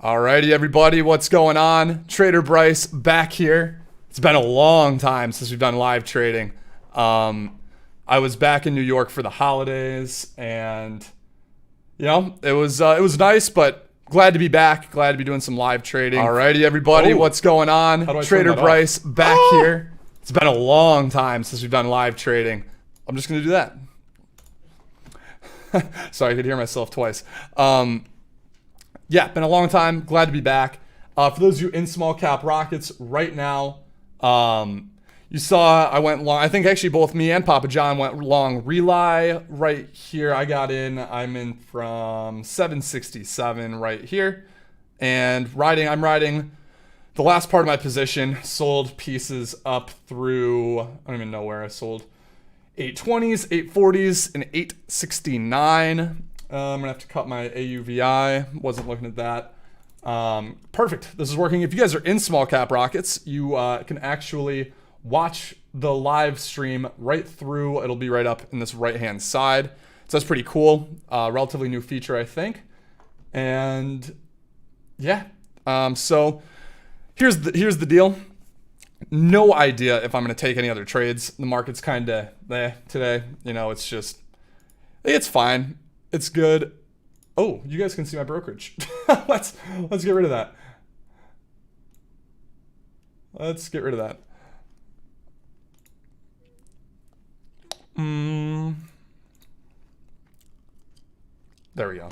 Alrighty, everybody, what's going on? Trader Bryce back here. It's been a long time since we've done live trading. I was back in New York for the holidays, and it was nice, but glad to be back. Glad to be doing some live trading. Alrighty, everybody, what's going on? Trader Bryce back here. It's been a long time since we've done live trading. I'm just gonna do that. Sorry, I could hear myself twice. Yeah, been a long time. Glad to be back. For those of you in small cap rockets right now, you saw I went long. I think actually both me and Papa John went long Rely right here. I got in. I'm in from 767 right here. And I'm riding the last part of my position. Sold pieces up through, I don't even know where I sold. 820s, 840s, and 869. I'm gonna have to cut my AUVI. Wasn't looking at that. Perfect. This is working. If you guys are in small cap rockets, you can actually watch the live stream right through. It'll be right up in this right hand side. So that's pretty cool. Relatively new feature, I think. And yeah. So here's the deal. No idea if I'm gonna take any other trades. The market's kind of today. It's fine. It's good. Oh, you guys can see my brokerage. Let's get rid of that. Let's get rid of that. There we go.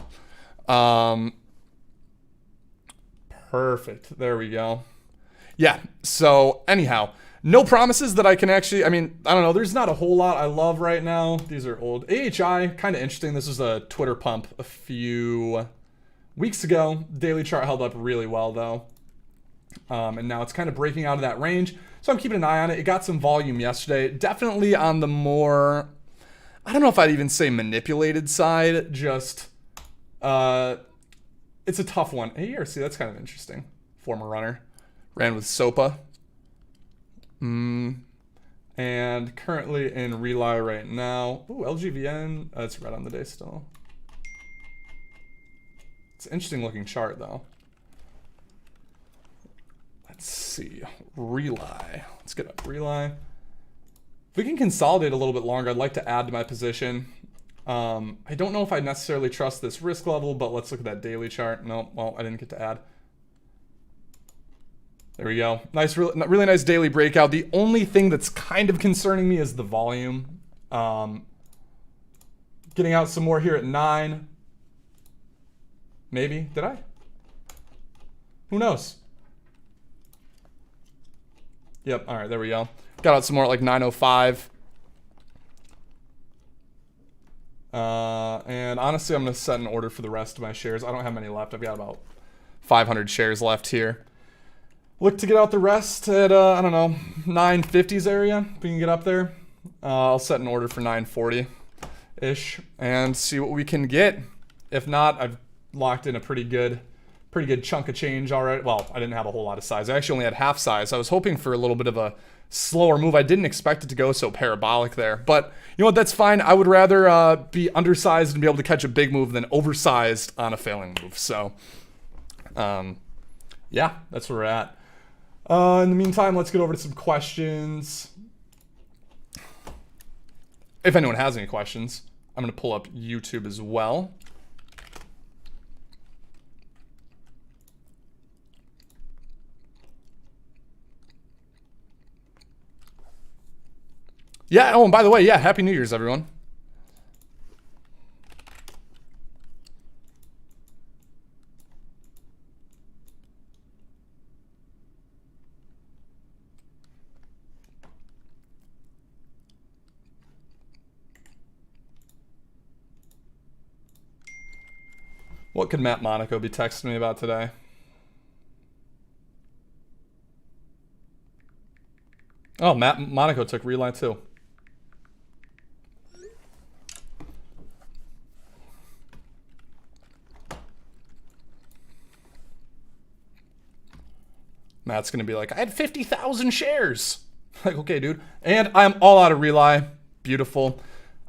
Perfect. There we go. Yeah. So anyhow, no promises that I can actually, I don't know. There's not a whole lot I love right now. These are old. AHI, kind of interesting. This was a Twitter pump a few weeks ago. Daily chart held up really well though. And now it's kind of breaking out of that range. So I'm keeping an eye on it. It got some volume yesterday. Definitely on the more, I don't know if I'd even say manipulated side. Just, it's a tough one. ARC, that's kind of interesting. Former runner. Ran with SOPA. And currently in Rely right now. Ooh, LGVN. It's red on the day still. It's an interesting looking chart though. Let's see. Rely. Let's get up Rely. If we can consolidate a little bit longer, I'd like to add to my position. I don't know if I necessarily trust this risk level, but let's look at that daily chart. No, well, I didn't get to add. There we go. Nice, really nice daily breakout. The only thing that's kind of concerning me is the volume. Getting out some more here at 9. Maybe. Did I? Who knows? Yep. All right. There we go. Got out some more at like 9:05. And honestly, I'm going to set an order for the rest of my shares. I don't have many left. I've got about 500 shares left here. Look to get out the rest at, I don't know, 950s area. If we can get up there. I'll set an order for 940-ish and see what we can get. If not, I've locked in a pretty good chunk of change already. Well, I didn't have a whole lot of size. I actually only had half size. I was hoping for a little bit of a slower move. I didn't expect it to go so parabolic there. But you know what? That's fine. I would rather be undersized and be able to catch a big move than oversized on a failing move. So, yeah, that's where we're at. In the meantime, let's get over to some questions. If anyone has any questions, I'm going to pull up YouTube as well. Yeah, oh, and by the way, yeah, Happy New Year's, everyone. What could Matt Monaco be texting me about today? Oh, Matt Monaco took Rely too. Matt's gonna be like, I had 50,000 shares. Like, okay, dude. And I'm all out of Rely. Beautiful.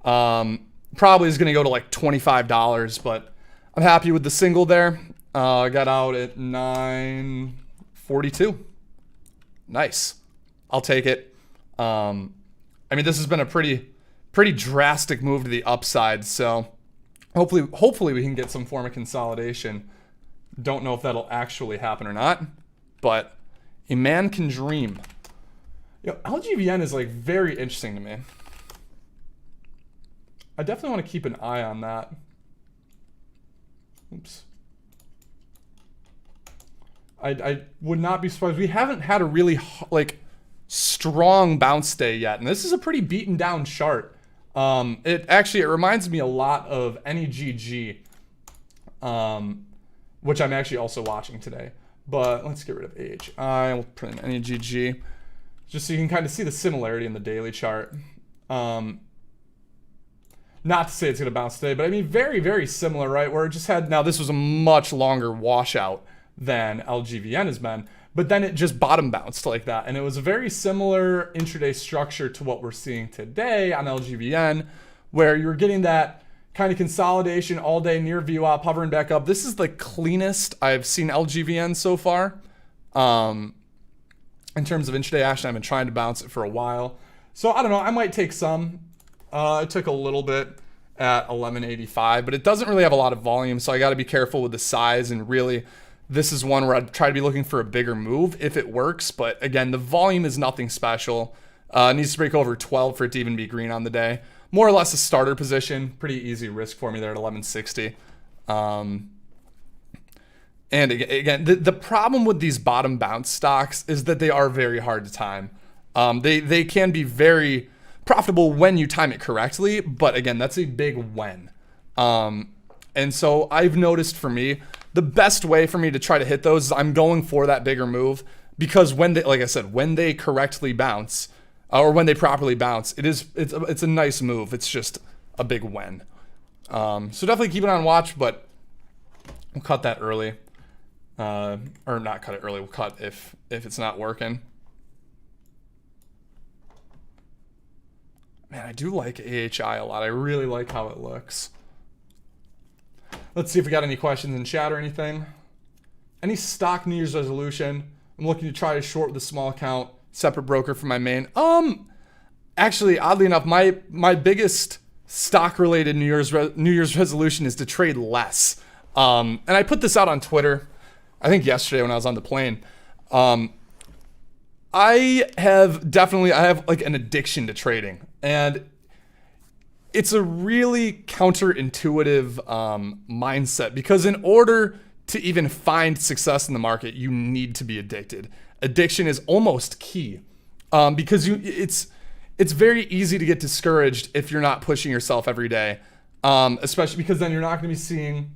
Probably is gonna go to like $25, but I'm happy with the single there. I got out at 9:42. Nice. I'll take it. I mean, this has been a pretty drastic move to the upside, so hopefully we can get some form of consolidation. Don't know if that'll actually happen or not, but a man can dream. LGVN is like very interesting to me. I definitely want to keep an eye on that. Oops. I would not be surprised. We haven't had a really like strong bounce day yet, and this is a pretty beaten down chart. It reminds me a lot of NEGG, which I'm actually also watching today. But let's get rid of AHI. We'll put in NEGG, just so you can kind of see the similarity in the daily chart. Not to say it's going to bounce today, but I mean, very, very similar, right? Where it just had, now this was a much longer washout than LGVN has been, but then it just bottom bounced like that. And it was a very similar intraday structure to what we're seeing today on LGVN, where you're getting that kind of consolidation all day near VWAP, hovering back up. This is the cleanest I've seen LGVN so far. In terms of intraday action, I've been trying to bounce it for a while. So I don't know, I might take some. I took a little bit at 1185, but it doesn't really have a lot of volume, so I got to be careful with the size. And really, this is one where I'd try to be looking for a bigger move if it works. But again, the volume is nothing special. It needs to break over 12 for it to even be green on the day. More or less a starter position. Pretty easy risk for me there at 1160. And again, the problem with these bottom bounce stocks is that they are very hard to time. They can be very profitable when you time it correctly, but again, that's a big when. And so I've noticed for me, the best way for me to try to hit those is I'm going for that bigger move, because when they, like I said, when they correctly bounce, or when they properly bounce, it's a nice move. It's just a big when. So definitely keep it on watch, but we'll cut that early. Or not cut it early, we'll cut if it's not working. Man, I do like AHI a lot. I really like how it looks. Let's see if we got any questions in chat or anything. Any stock New Year's resolution? I'm looking to try to short with a small account, separate broker for my main. Actually, oddly enough, my biggest stock-related New Year's resolution is to trade less. And I put this out on Twitter, I think yesterday when I was on the plane. I have like an addiction to trading, and it's a really counterintuitive mindset, because in order to even find success in the market, you need to be addicted. Addiction is almost key, because it's very easy to get discouraged if you're not pushing yourself every day, especially because then you're not going to be seeing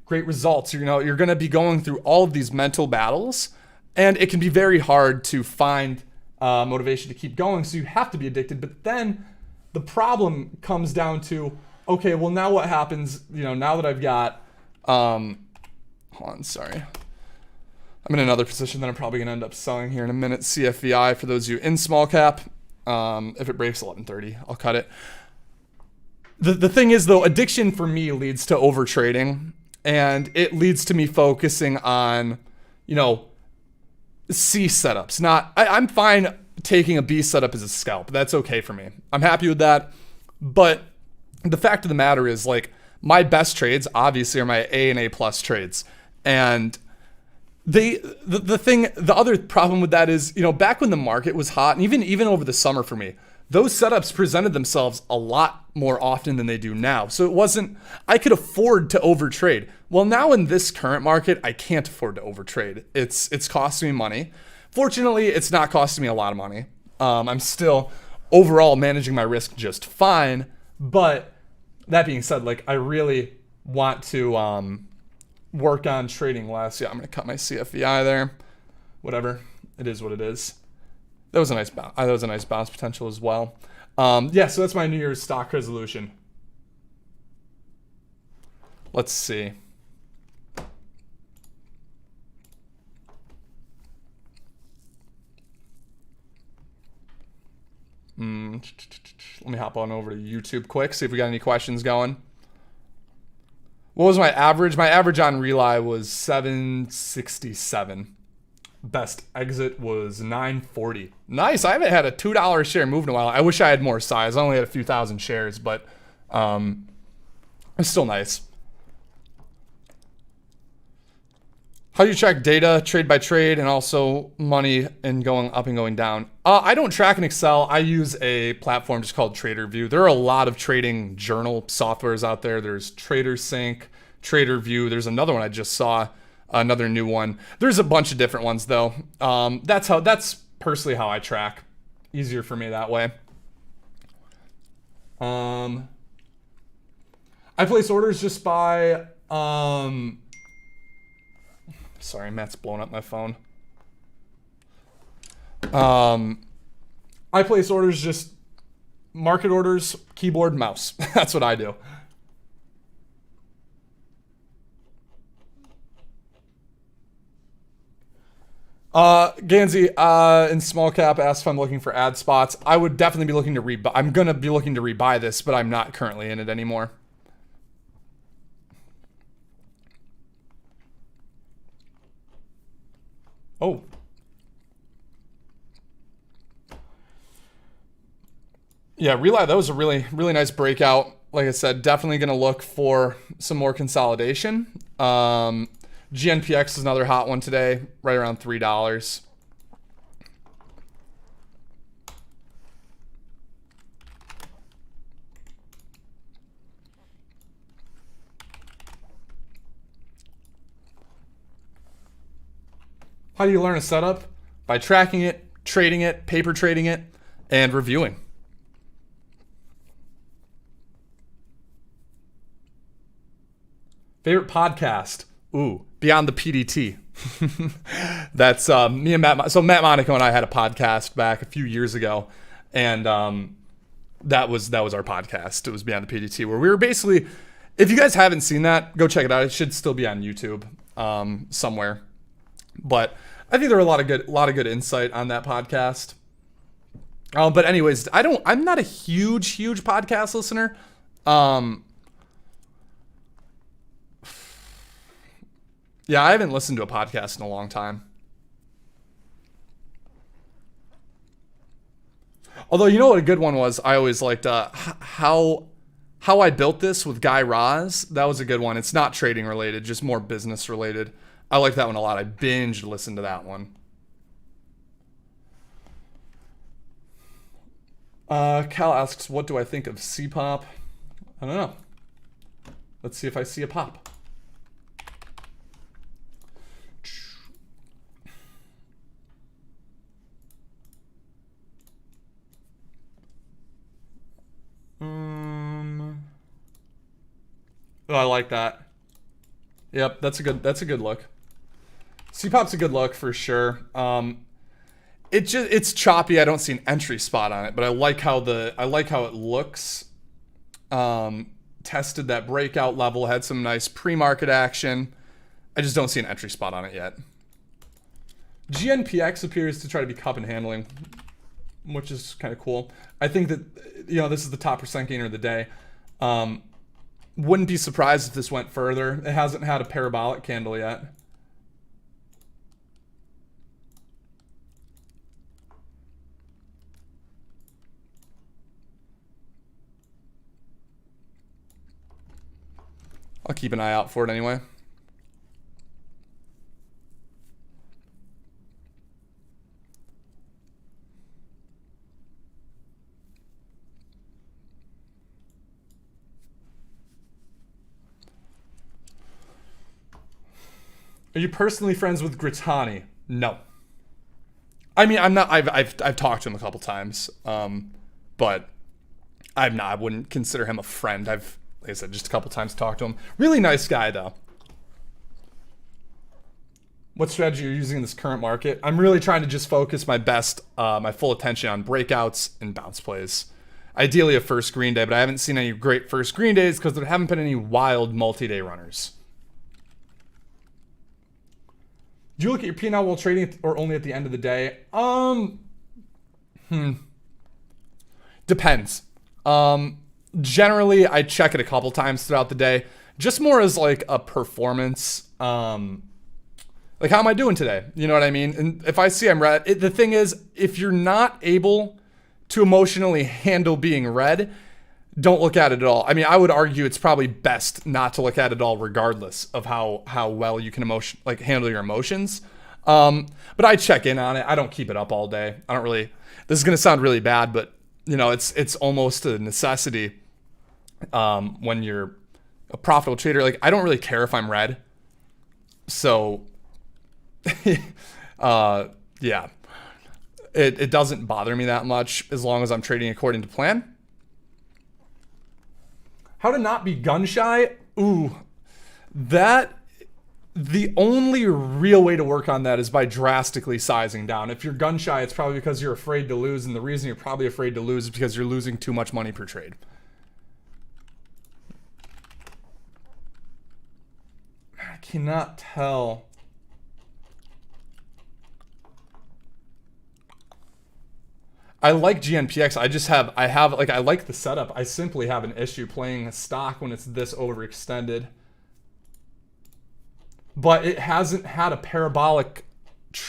great results. You're going to be going through all of these mental battles, and it can be very hard to find motivation to keep going. So you have to be addicted. But then the problem comes down to, okay, well, now what happens? Now that I've got, hold on, sorry. I'm in another position that I'm probably going to end up selling here in a minute. CFVI, for those of you in small cap. If it breaks 1130, I'll cut it. The thing is, though, addiction for me leads to over trading, and it leads to me focusing on, C setups. I'm fine taking a B setup as a scalp. That's okay for me. I'm happy with that. But the fact of the matter is, like, my best trades obviously are my A and A plus trades. And the other problem with that is, back when the market was hot, and even over the summer for me, those setups presented themselves a lot more often than they do now. So it wasn't, I could afford to overtrade. Well, now in this current market, I can't afford to overtrade. It's costing me money. Fortunately, it's not costing me a lot of money. I'm still overall managing my risk just fine. But that being said, like, I really want to work on trading less. Yeah, I'm gonna cut my CFVI there. Whatever, it is what it is. That was a nice bounce. That was a nice bounce potential as well. Yeah, so that's my New Year's stock resolution. Let's see. Let me hop on over to YouTube quick, see if we got any questions going. What was my average? My average on Rely was 767. Best exit was 940. Nice. I haven't had a $2 share move in a while. I wish I had more size. I only had a few thousand shares, but it's still nice. How do you track data, trade by trade, and also money and going up and going down? I don't track in Excel. I use a platform just called TraderView. There are a lot of trading journal softwares out there. There's TraderSync, TraderView. There's another one I just saw, another new one. There's a bunch of different ones though. That's personally how I track. Easier for me that way. I place orders just by sorry, Matt's blowing up my phone. I place orders just market orders, keyboard, mouse. That's what I do. Ganzi in small cap asked if I'm looking for ad spots. I would definitely be looking to rebuy. I'm gonna be looking to rebuy this, but I'm not currently in it anymore. Oh. Yeah, Rely, that was a really, really nice breakout. Like I said, definitely going to look for some more consolidation. GNPX is another hot one today, right around $3. How do you learn a setup? By tracking it, trading it, paper trading it, and reviewing. Favorite podcast? Ooh, Beyond the PDT. That's me and Matt. So Matt Monaco and I had a podcast back a few years ago, and that was our podcast. It was Beyond the PDT, where we were basically, if you guys haven't seen that, go check it out. It should still be on YouTube somewhere. But I think there were a lot of good insight on that podcast. But anyways, I'm not a huge podcast listener. Yeah, I haven't listened to a podcast in a long time. Although, you know what a good one was? I always liked how I built this with Guy Raz. That was a good one. It's not trading related, just more business related. I like that one a lot. I binged listened to that one. Cal asks, what do I think of C-pop? I don't know. Let's see if I see a pop. Oh, I like that. Yep, that's a good look. C-pop's a good look for sure. It's choppy. I don't see an entry spot on it, but I like how it looks. Tested that breakout level, had some nice pre-market action. I just don't see an entry spot on it yet. GNPX appears to try to be cup and handling, which is kind of cool. I think that, this is the top percent gainer of the day. Wouldn't be surprised if this went further. It hasn't had a parabolic candle yet. I'll keep an eye out for it anyway. Are you personally friends with Grittani? No. I mean, I'm not. I've talked to him a couple times, but I'm not. I wouldn't consider him a friend. Like I said, just a couple times talked to him. Really nice guy, though. What strategy are you using in this current market? I'm really trying to just focus my full attention on breakouts and bounce plays. Ideally a first green day, but I haven't seen any great first green days because there haven't been any wild multi-day runners. Do you look at your P&L while trading or only at the end of the day? Depends. Generally, I check it a couple times throughout the day just more as like a performance. Like, how am I doing today? You know what I mean? And if I see I'm red, the thing is, if you're not able to emotionally handle being red, don't look at it at all. I mean, I would argue it's probably best not to look at it all, regardless of how well you can handle your emotions. But I check in on it. I don't keep it up all day. I don't really. This is gonna sound really bad, but it's almost a necessity when you're a profitable trader. Like, I don't really care if I'm red. So, yeah, it doesn't bother me that much as long as I'm trading according to plan. How to not be gun shy? Ooh, the only real way to work on that is by drastically sizing down. If you're gun shy, it's probably because you're afraid to lose, and the reason you're probably afraid to lose is because you're losing too much money per trade. I cannot tell. I like GNPX. I like the setup. I simply have an issue playing a stock when it's this overextended. But it hasn't had a parabolic,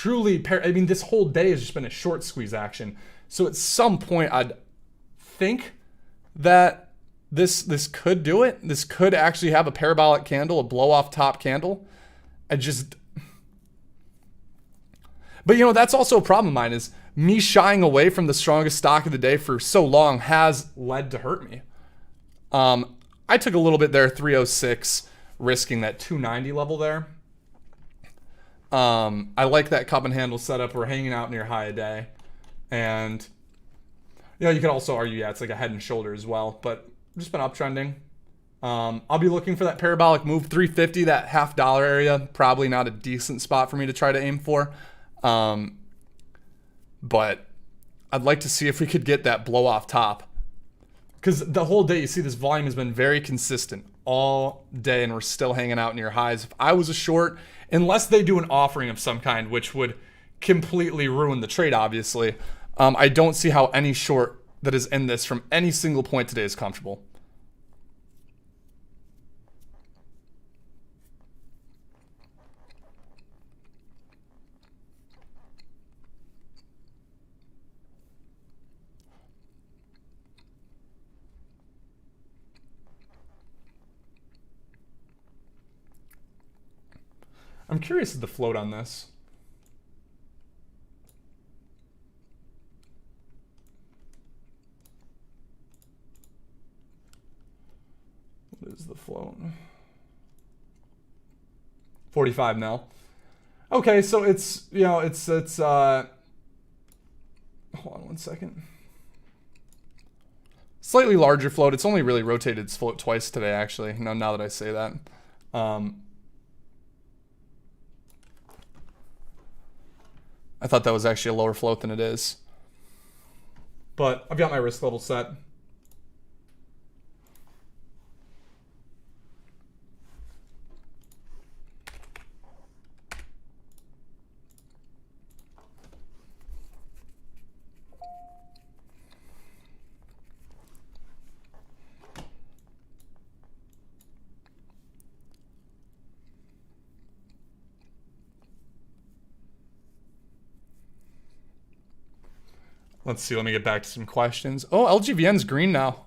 I mean, this whole day has just been a short squeeze action. So at some point, I'd think that this could do it. This could actually have a parabolic candle, a blow off top candle. But that's also a problem of mine, is me shying away from the strongest stock of the day for so long has led to hurt me. I took a little bit there, 306, risking that 290 level there. I like that cup and handle setup. We're hanging out near high a day. And, you could also argue, it's like a head and shoulder as well, but just been uptrending. I'll be looking for that parabolic move, 350, that $50 area. Probably not a decent spot for me to try to aim for. But I'd like to see if we could get that blow off top, because the whole day, you see, this volume has been very consistent all day, and we're still hanging out near highs. If I was a short, unless they do an offering of some kind, which would completely ruin the trade, obviously, I don't see how any short that is in this from any single point today is comfortable. I'm curious of the float on this. What is the float? 45 mil. Okay, so it's hold on one second. Slightly larger float. It's only really rotated its float twice today, actually. Now that I say that. I thought that was actually a lower float than it is. But I've got my risk level set. Let's see, let me get back to some questions. Oh, LGVN's green now.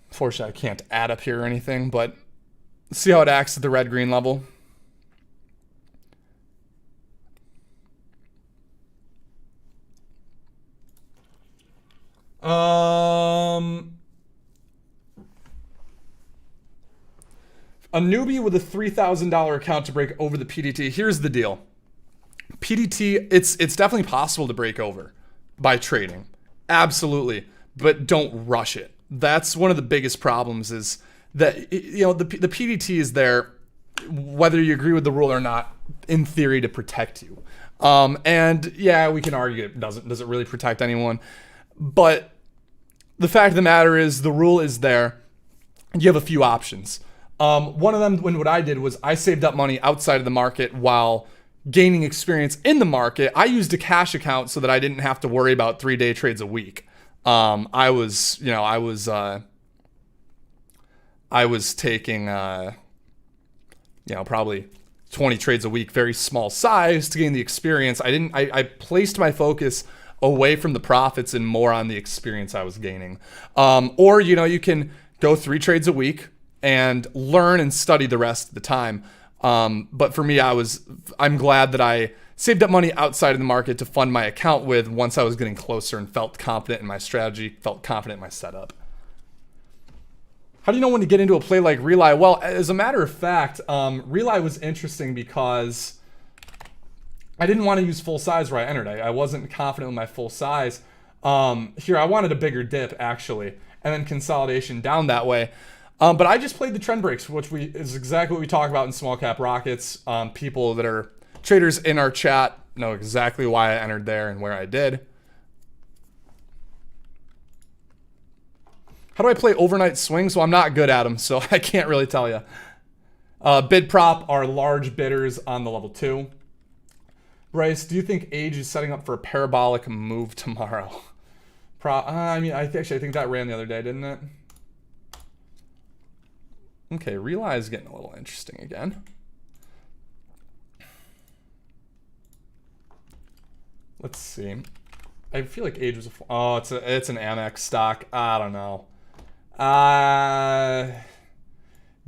Unfortunately, I can't add up here or anything, but let's see how it acts at the red-green level. A newbie with a $3,000 account to break over the PDT. Here's the deal. PDT, it's definitely possible to break over by trading. Absolutely. But don't rush it. That's one of the biggest problems, is that, the PDT is there, whether you agree with the rule or not, in theory, to protect you. And yeah, we can argue it does it really protect anyone? But the fact of the matter is, the rule is there. You have a few options. One of them, what I did was I saved up money outside of the market while gaining experience in the market. I used a cash account so that I didn't have to worry about 3-day trades a week. I was I was taking, probably 20 trades a week, very small size to gain the experience. I placed my focus away from the profits and more on the experience I was gaining. Or, you can go 3 trades a week and learn and study the rest of the time. But for me, I'm glad that I saved up money outside of the market to fund my account with once I was getting closer and felt confident in my strategy, felt confident in my setup. How do you know when to get into a play like Rely? Well, as a matter of fact, Rely was interesting because I didn't want to use full size where I entered. I wasn't confident with my full size. Here, I wanted a bigger dip, actually, and then consolidation down that way. But I just played the trend breaks, which is exactly what we talk about in small cap rockets. People that are traders in our chat know exactly why I entered there and where I did. How do I play overnight swings? Well, I'm not good at them, so I can't really tell you. Bid prop are large bidders on the level 2. Bryce, do you think Age is setting up for a parabolic move tomorrow? I think that ran the other day, didn't it? Okay, Rely is getting a little interesting again. Let's see. I feel like Age was it's an Amex stock. I don't know.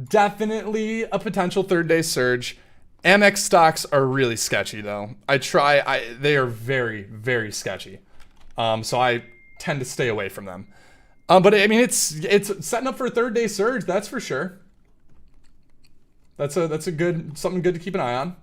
Definitely a potential third-day surge. Amex stocks are really sketchy, though. They are very, very sketchy. So I tend to stay away from them. But I mean, it's setting up for a third-day surge. That's for sure. That's something good to keep an eye on.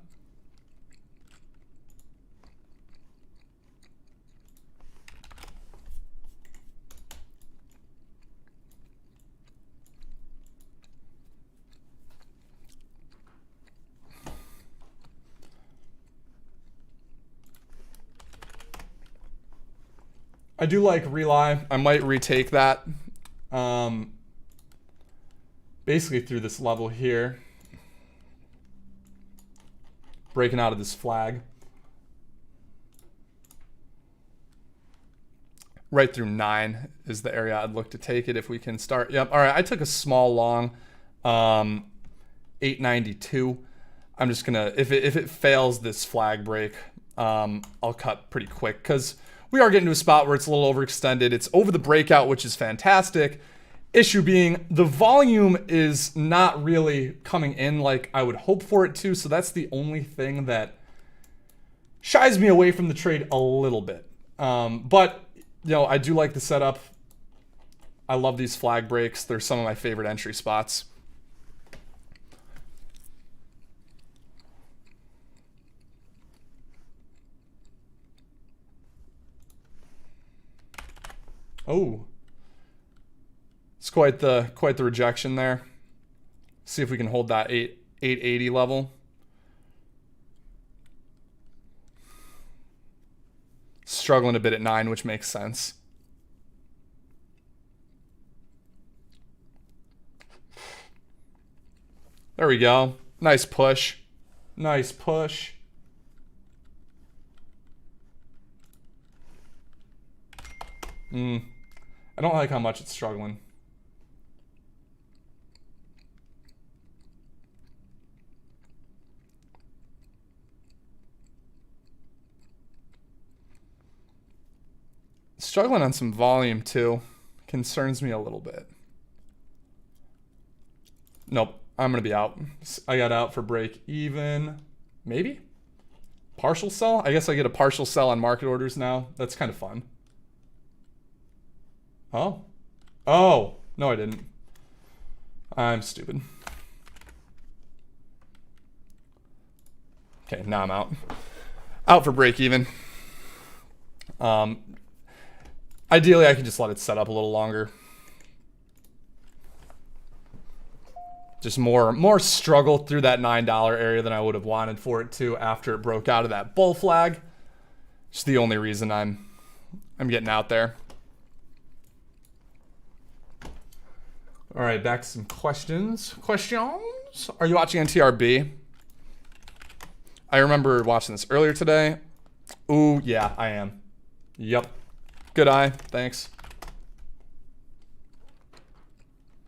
I do like Rely. I might retake that. Basically through this level here. Breaking out of this flag. Right through 9 is the area I'd look to take it if we can start. Yep. All right. I took a small long 892. I'm just gonna if it fails this flag break, I'll cut pretty quick because we are getting to a spot where it's a little overextended. It's over the breakout, which is fantastic. Issue being the volume is not really coming in like I would hope for it to. So that's the only thing that shies me away from the trade a little bit. But I do like the setup. I love these flag breaks. They're some of my favorite entry spots. Oh, it's quite the rejection there. See if we can hold that 880 level. Struggling a bit at 9, which makes sense. There we go. Nice push. Nice push. I don't like how much it's struggling. Struggling on some volume too. Concerns me a little bit. Nope, I'm gonna be out. I got out for break even. Maybe? Partial sell? I guess I get a partial sell on market orders now. That's kind of fun. Oh. Oh. No, I didn't. I'm stupid. Okay, now I'm out. Out for break even. Ideally, I could just let it set up a little longer. Just more struggle through that $9 area than I would have wanted for it to after it broke out of that bull flag. It's the only reason I'm getting out there. All right, back to some questions. Are you watching on TRB? I remember watching this earlier today. Ooh, yeah, I am. Yep. Good eye. Thanks.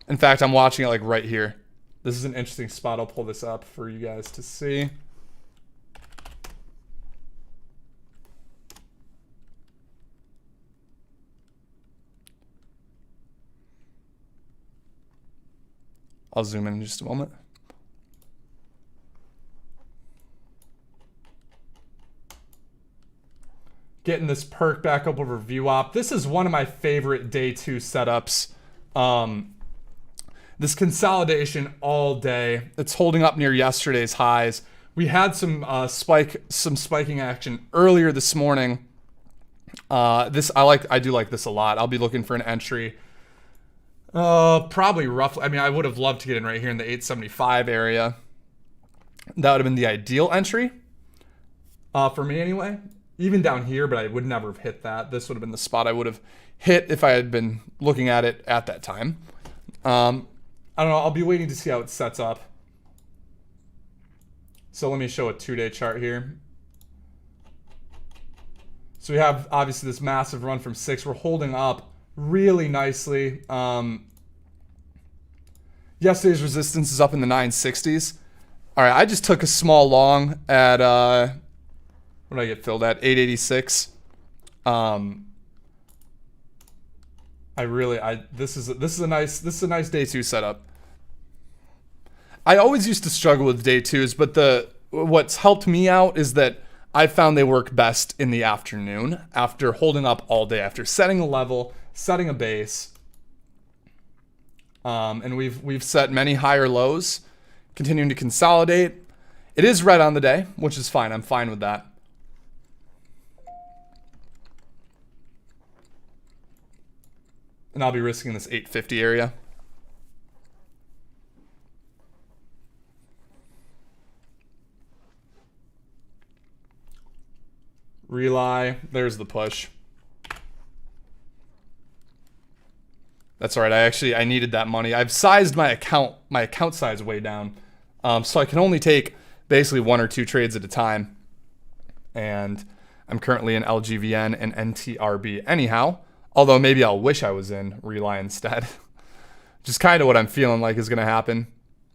In fact, I'm watching it like right here. This is an interesting spot. I'll pull this up for you guys to see. I'll zoom in just a moment. Getting this perk back up over VWAP. This is one of my favorite day 2 setups. This consolidation all day. It's holding up near yesterday's highs. We had some spiking action earlier this morning. I do like this a lot. I'll be looking for an entry. Probably roughly. I mean, I would have loved to get in right here in the 875 area. That would have been the ideal entry. For me anyway. Even down here, but I would never have hit that. This would have been the spot I would have hit if I had been looking at it at that time. I don't know. I'll be waiting to see how it sets up. So let me show a 2-day chart here. So we have obviously this massive run from 6. We're holding up really nicely. Yesterday's resistance is up in the 960s. All right, I just took a small long at what did I get filled at? 886. This is a nice day 2 setup. I always used to struggle with day 2s, but what's helped me out is that I found they work best in the afternoon after holding up all day, after setting a level, setting a base. And we've set many higher lows, continuing to consolidate. It is red on the day, which is fine. I'm fine with that. And I'll be risking this 850 area. Rely. There's the push. That's all right. I needed that money. I've sized my account size way down. So I can only take basically 1 or 2 trades at a time. And I'm currently in LGVN and NTRB anyhow. Although maybe I'll wish I was in Rely instead. Just kind of what I'm feeling like is going to happen.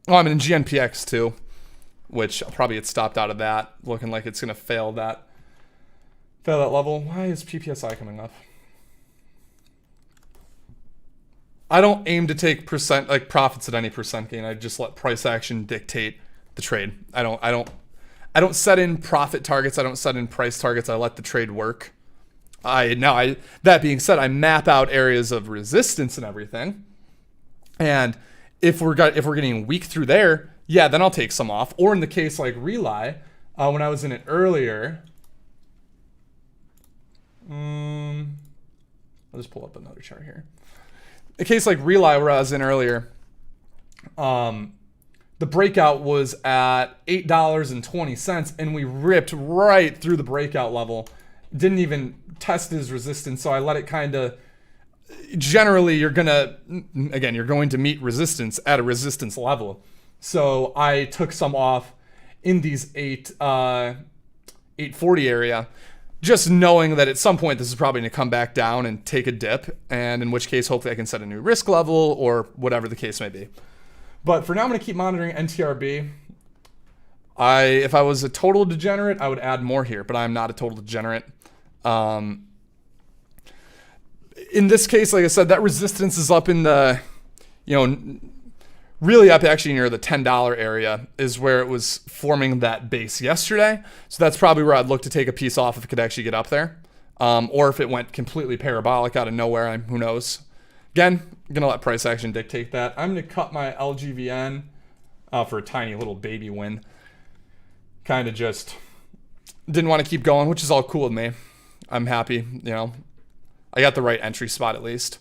Oh, I'm in GNPX too, which I'll probably get stopped out of that. Looking like it's going to fail that level. Why is PPSI coming up? I don't aim to take profits at any percent gain. I just let price action dictate the trade. I don't set in profit targets. I don't set in price targets. I let the trade work. That being said, I map out areas of resistance and everything. And if we're getting weak through there, yeah, then I'll take some off. Or in the case like Rely, when I was in it earlier, I'll just pull up another chart here. A case like Rely where I was in earlier, the breakout was at $8.20, and we ripped right through the breakout level. Didn't even test his resistance, so I let it kind of. Generally, you're going to meet resistance at a resistance level. So I took some off in these 840 area, just knowing that at some point this is probably going to come back down and take a dip, and in which case hopefully I can set a new risk level or whatever the case may be. But for now, I'm going to keep monitoring NTRB. If I was a total degenerate, I would add more here, but I'm not a total degenerate. In this case, like I said, that resistance is up in the, really up actually near the $10 area is where it was forming that base yesterday. So that's probably where I'd look to take a piece off if it could actually get up there. Or if it went completely parabolic out of nowhere, who knows. Again, I'm going to let price action dictate that. I'm going to cut my LGVN for a tiny little baby win. Kind of just didn't want to keep going, which is all cool with me. I'm happy, I got the right entry spot at least.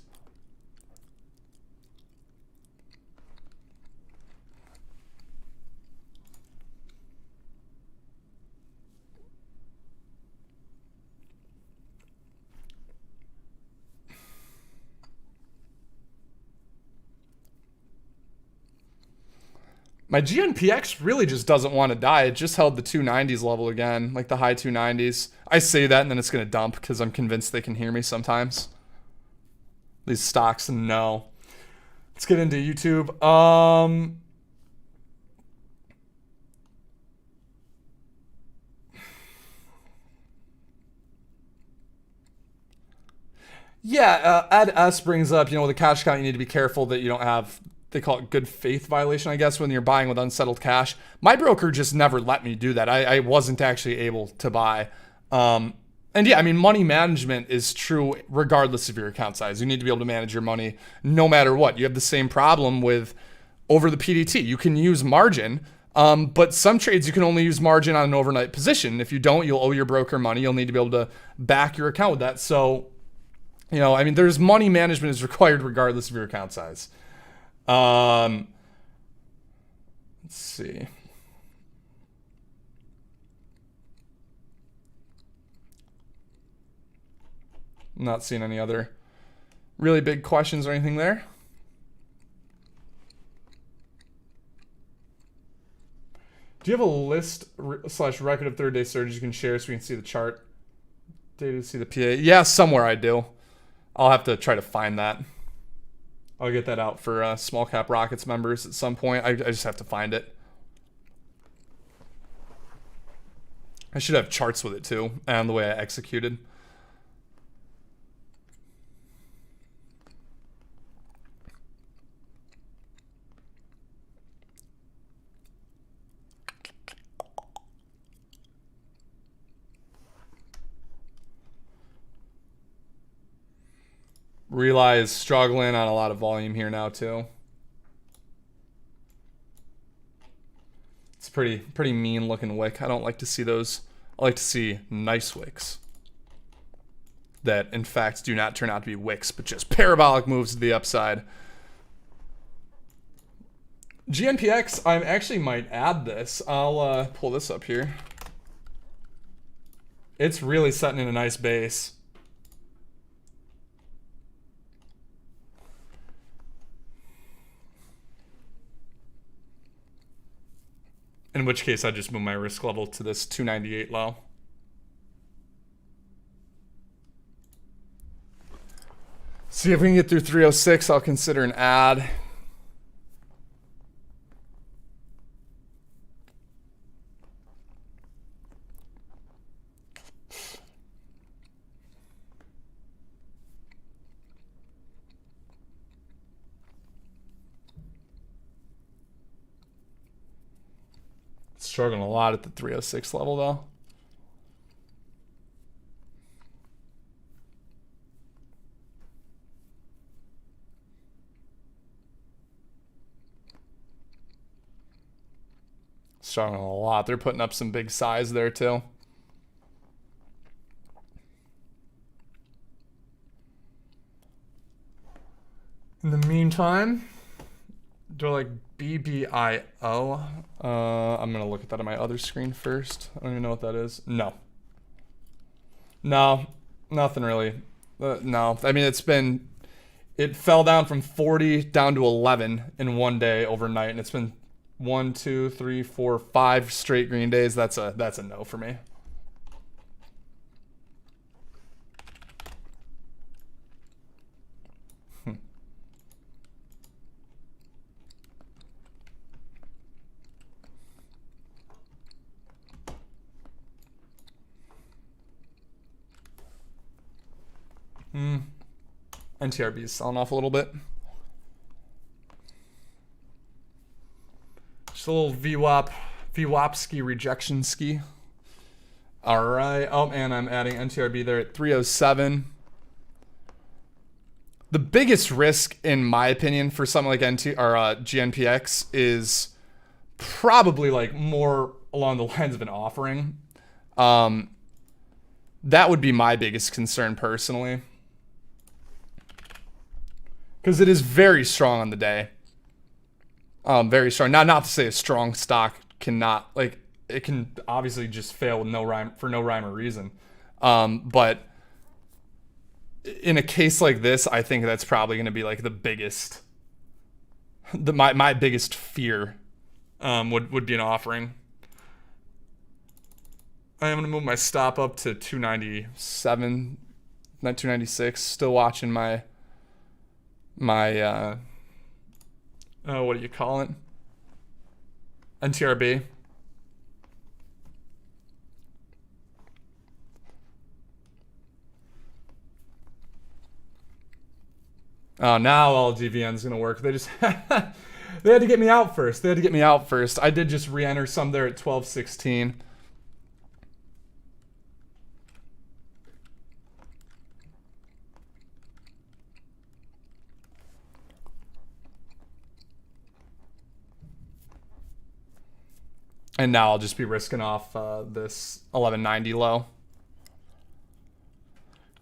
My GNPX really just doesn't want to die. It just held the 290s level again, like the high 290s. I say that and then it's going to dump because I'm convinced they can hear me sometimes. These stocks, no. Let's get into YouTube. Yeah, Ed S brings up, with the cash account, you need to be careful that you don't have, they call it good faith violation, I guess, when you're buying with unsettled cash. My broker just never let me do that. I wasn't actually able to buy. And yeah, I mean, money management is true regardless of your account size. You need to be able to manage your money no matter what. You have the same problem with over the PDT. You can use margin, but some trades you can only use margin on an overnight position. If you don't, you'll owe your broker money. You'll need to be able to back your account with that. So, I mean, there's money management is required regardless of your account size. Let's see. I'm not seeing any other really big questions or anything there. Do you have a list / record of 3rd day surges you can share so we can see the chart? Data to see the PA? Yeah, somewhere I do. I'll have to try to find that. I'll get that out for Small Cap Rockets members at some point. I just have to find it. I should have charts with it too, and the way I executed. Realize is struggling on a lot of volume here now too. It's pretty mean looking wick. I don't like to see those. I like to see nice wicks that in fact do not turn out to be wicks, but just parabolic moves to the upside. GNPX, I actually might add this. I'll pull this up here. It's really setting in a nice base. In which case, I just move my risk level to this 298 low. See if we can get through 306. I'll consider an add. Struggling a lot at the 306 level though. Struggling a lot. They're putting up some big size there too. In the meantime, do I like BBIO? I'm gonna look at that on my other screen first. I don't even know what that is. No, nothing really. No, I mean it fell down from 40 down to 11 in one day overnight, and it's been 1, 2, 3, 4, 5 straight green days. That's a no for me. NTRB is selling off a little bit. Just a little VWAP-ski rejection ski. All right. Oh, and I'm adding NTRB there at 307. The biggest risk, in my opinion, for something like GNPX is probably like more along the lines of an offering. That would be my biggest concern personally. Because it is very strong on the day. Very strong. Not to say a strong stock cannot, like, it can obviously just fail with no rhyme or reason. But in a case like this, I think that's probably going to be like the biggest, my biggest fear would be an offering. I am going to move my stop up to 297, not 296. Still watching my what do you call it? NTRB. Oh, now LGVN is going to work. They just they had to get me out first. I did just re-enter some there at 12.16. And now I'll just be risking off this 1190 low.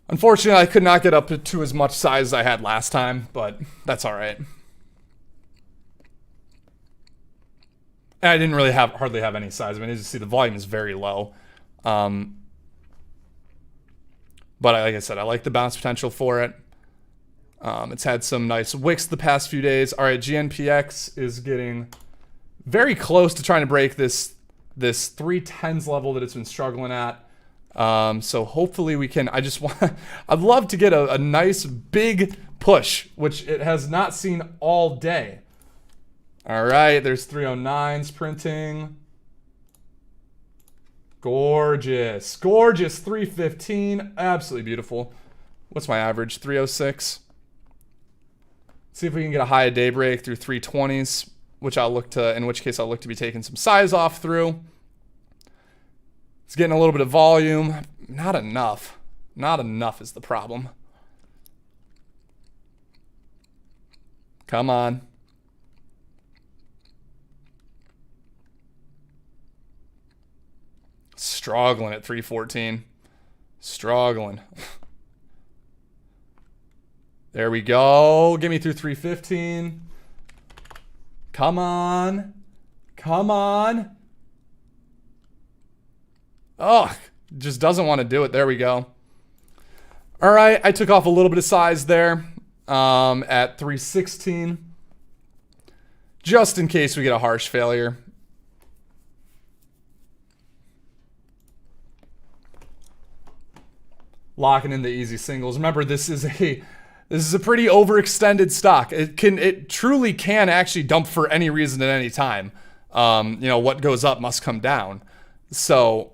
Unfortunately, I could not get up to as much size as I had last time, but that's all right. And I didn't really hardly have any size. I mean, as you see, the volume is very low. But like I said, I like the bounce potential for it. It's had some nice wicks the past few days. All right, GNPX is getting very close to trying to break this 310s level that it's been struggling at. So hopefully we can. I'd love to get a nice big push, which it has not seen all day. All right, there's 309s printing. Gorgeous, 315, absolutely beautiful. What's my average? 306. See if we can get a high of daybreak through 320s, in which case I'll look to be taking some size off through. It's getting a little bit of volume. Not enough. Not enough is the problem. Come on. Struggling at 314. Struggling. There we go. Get me through 315. Come on. Come on. Oh, just doesn't want to do it. There we go. All right, I took off a little bit of size there at 316. Just in case we get a harsh failure. Locking in the easy singles. Remember, this is a pretty overextended stock. It truly can actually dump for any reason at any time. What goes up must come down. So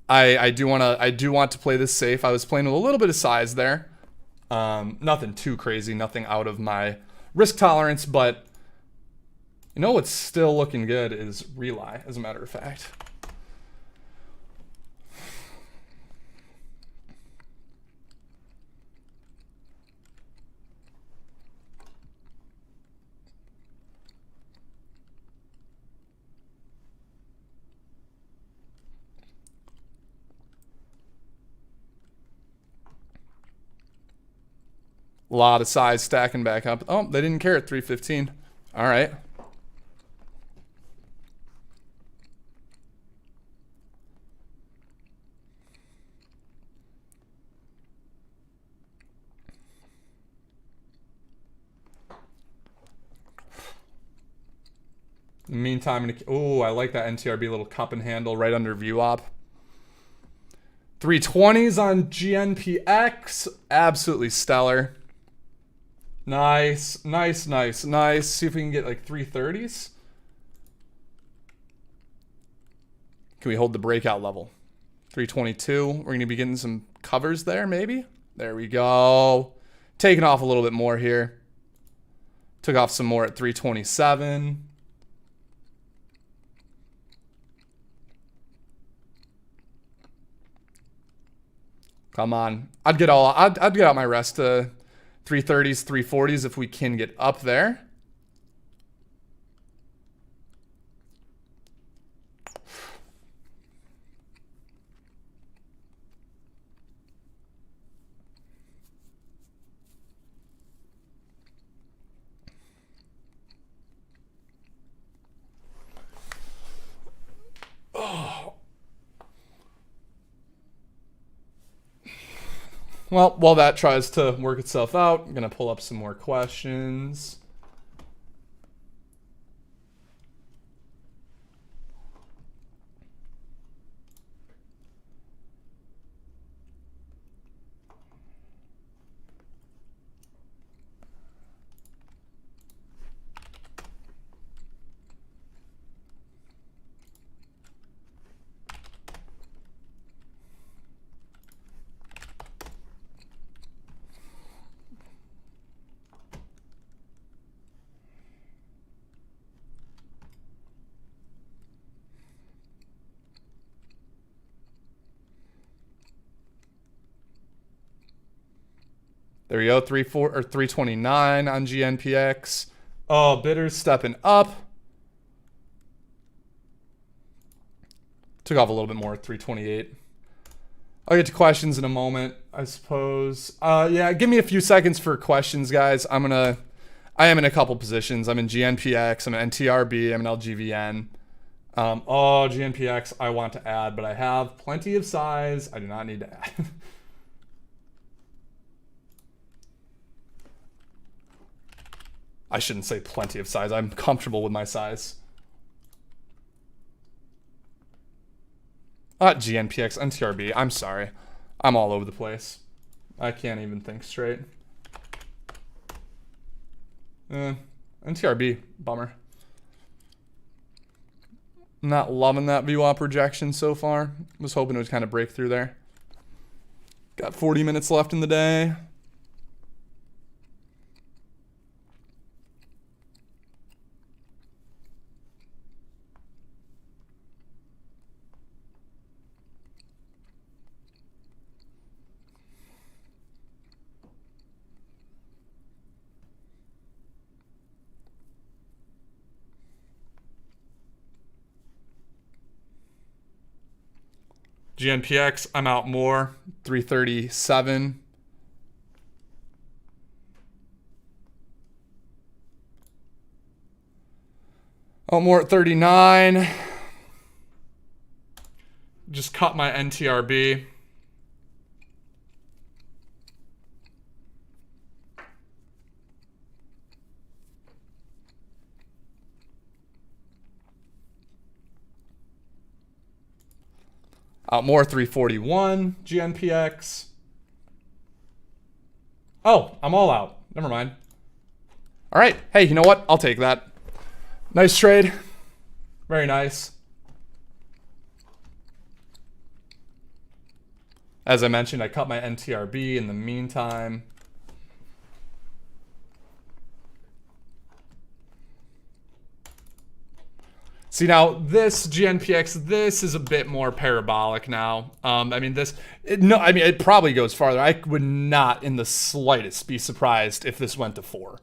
I do want to play this safe. I was playing with a little bit of size there. Nothing too crazy, nothing out of my risk tolerance, but what's still looking good is Relay, as a matter of fact. A lot of size stacking back up. Oh, they didn't care at 315. All right. In the meantime, I like that NTRB little cup and handle right under view op. 320s on GNPX. Absolutely stellar. Nice. See if we can get like 330s. Can we hold the breakout level? 322. We're going to be getting some covers there, maybe. There we go. Taking off a little bit more here. Took off some more at 327. Come on. I'd get out my rest 330s, 340s if we can get up there. Well, while that tries to work itself out, I'm going to pull up some more questions. There we go, 329 on GNPX. Oh, bidders stepping up. Took off a little bit more, 328. I'll get to questions in a moment, I suppose. Yeah, give me a few seconds for questions, guys. I am in a couple positions. I'm in GNPX, I'm in NTRB, I'm in LGVN. GNPX I want to add, but I have plenty of size. I do not need to add. I shouldn't say plenty of size. I'm comfortable with my size. GNPX, NTRB. I'm sorry. I'm all over the place. I can't even think straight. NTRB. Bummer. Not loving that VWAP projection so far. Was hoping it would kind of break through there. Got 40 minutes left in the day. GNPX, I'm out more, 337. Out more at 39. Just cut my NTRB. Out more, 341 GNPX. Oh, I'm all out. Never mind. All right. Hey, you know what? I'll take that. Nice trade. Very nice. As I mentioned, I cut my NTRB in the meantime. See, now this GNPX, this is a bit more parabolic now. I mean, it probably goes farther. I would not in the slightest be surprised if this went to 4.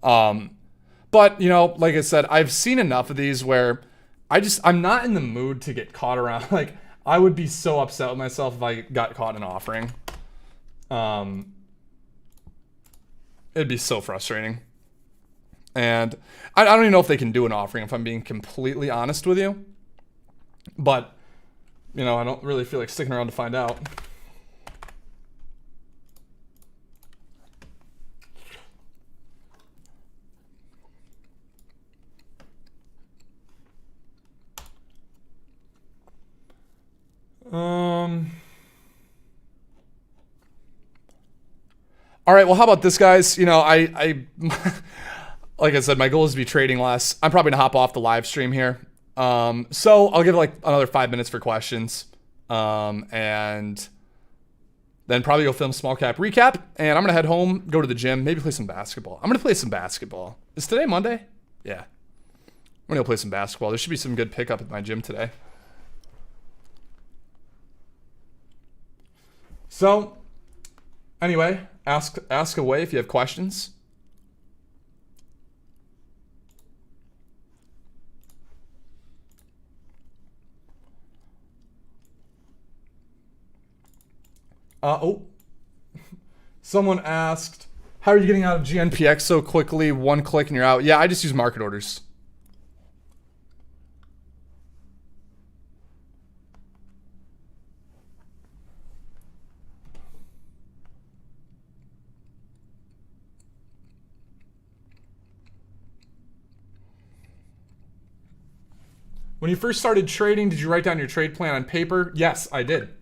But, you know, like I said, I've seen enough of these where I'm not in the mood to get caught around. Like, I would be so upset with myself if I got caught in an offering. It'd be so frustrating. And I don't even know if they can do an offering, if I'm being completely honest with you. But, you know, I don't really feel like sticking around to find out. All right, well, how about this, guys? You know, I like I said, my goal is to be trading less. I'm probably gonna hop off the live stream here. So I'll give it like another 5 minutes for questions. And then probably go film small cap recap. And I'm gonna head home, go to the gym, maybe play some basketball. I'm gonna play some basketball. Is today Monday? Yeah. I'm gonna go play some basketball. There should be some good pickup at my gym today. So anyway, ask away if you have questions. Someone asked, how are you getting out of GNPX so quickly? 1 click and you're out. Yeah, I just use market orders. When you first started trading, did you write down your trade plan on paper? Yes, I did.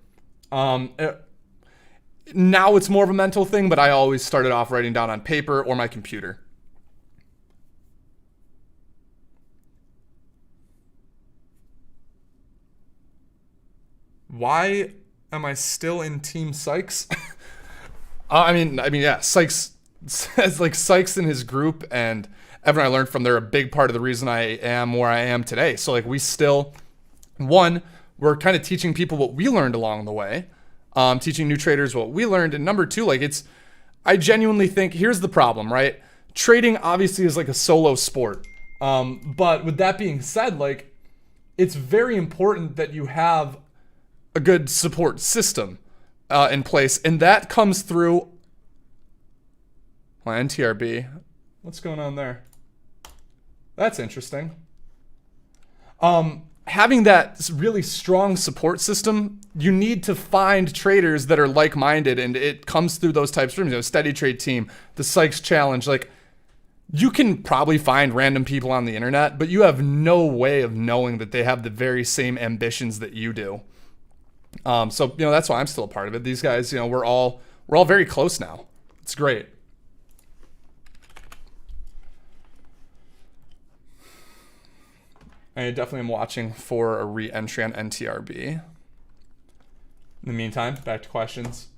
Now it's more of a mental thing, but I always started off writing down on paper or my computer. Why am I still in Team Sykes? I mean, yeah, Sykes has like Sykes in his group, and everyone I learned from, they're a big part of the reason I am where I am today. So like we still, one, we're kind of teaching people what we learned along the way. Teaching new traders what we learned, and number two, like I genuinely think here's the problem, right? Trading obviously is like a solo sport. But with that being said, like, it's very important that you have a good support system in place, and that comes through NTRB. What's going on there? That's interesting. Having that really strong support system, you need to find traders that are like-minded, and it comes through those types of rooms. You know, Steady Trade Team, the Sykes Challenge. Like, you can probably find random people on the internet, but you have no way of knowing that they have the very same ambitions that you do. So, you know, that's why I'm still a part of it. These guys, you know, we're all very close now. It's great. I definitely am watching for a re-entry on NTRB. In the meantime, back to questions.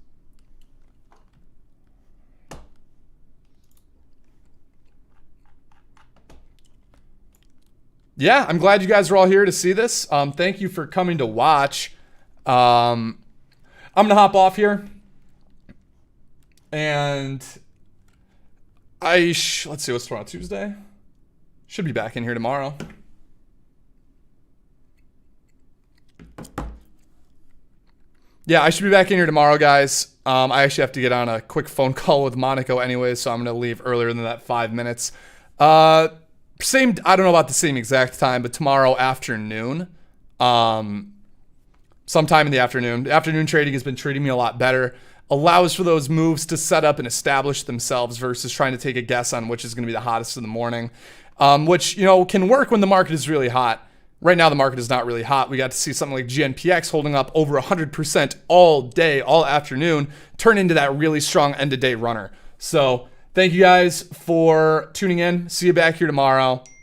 Yeah, I'm glad you guys are all here to see this. Thank you for coming to watch. I'm going to hop off here. And let's see, what's tomorrow? Tuesday? Should be back in here tomorrow. Yeah, I should be back in here tomorrow, guys. I actually have to get on a quick phone call with Monaco anyway, so I'm going to leave earlier than that 5 minutes. I don't know about the same exact time, but tomorrow afternoon, sometime in the afternoon. Afternoon trading has been treating me a lot better. Allows for those moves to set up and establish themselves versus trying to take a guess on which is going to be the hottest in the morning, which, you know, can work when the market is really hot. Right now, the market is not really hot. We got to see something like GNPX holding up over 100% all day, all afternoon, turn into that really strong end-of-day runner. So thank you guys for tuning in. See you back here tomorrow.